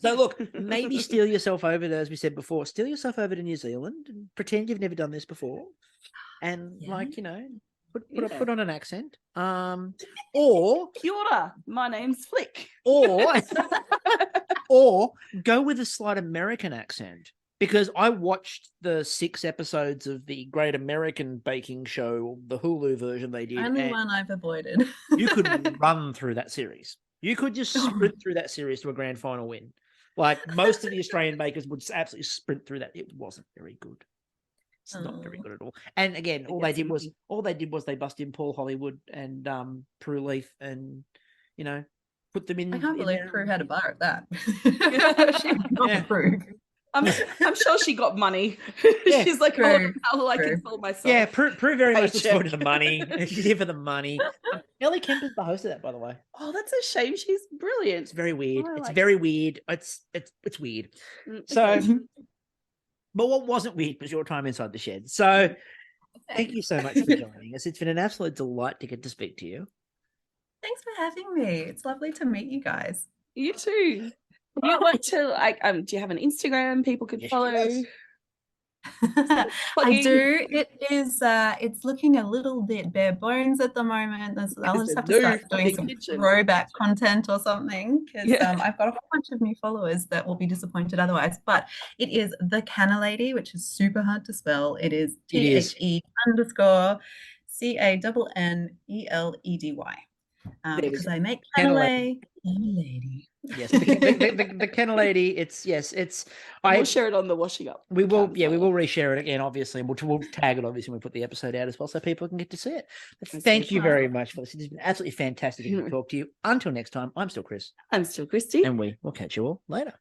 So look, maybe steal yourself over to, as we said before, steal yourself over to New Zealand and pretend you've never done this before, and put on an accent, or Kia ora, my name's Flick. or go with a slight American accent. Because I watched the 6 episodes of the Great American Baking Show, the Hulu version they did. Only one I've avoided. You could run through that series. You could just sprint through that series to a grand final win. Like most of the Australian bakers would just absolutely sprint through that. It wasn't very good. It's not very good at all. And again, all they did was they busted in Paul Hollywood and Prue Leaf and put them in. I can't believe Prue had a bar at that. She got Prue. I'm sure she got money. Yeah, she's like, true, how I console myself. Yeah, Prue very much looks Paycheck. forward to the money. She's here for the money. Ellie Kemper's the host of that, by the way. Oh, that's a shame. She's brilliant. It's very weird. Oh, It's like very weird. It's weird. So, but what wasn't weird was your time inside the shed. So, thank you so much for joining us. It's been an absolute delight to get to speak to you. Thanks for having me. It's lovely to meet you guys. You too. You want to do you have an Instagram people could follow? I do. It is it's looking a little bit bare bones at the moment. I'll just have to start doing some throwback content or something because I've got a whole bunch of new followers that will be disappointed otherwise. But it is the Canna Lady, which is super hard to spell. It is THE_CANNELEDY. Because I make Canna Lady. Yes, the Canna Lady. We'll share it on the washing up. We will, we will reshare it again, obviously, and we'll tag it obviously when we put the episode out as well, so people can get to see it. But thank you very much for listening. It's been absolutely fantastic to talk to you. Until next time, I'm still Chris. I'm still Kristie, and we will catch you all later.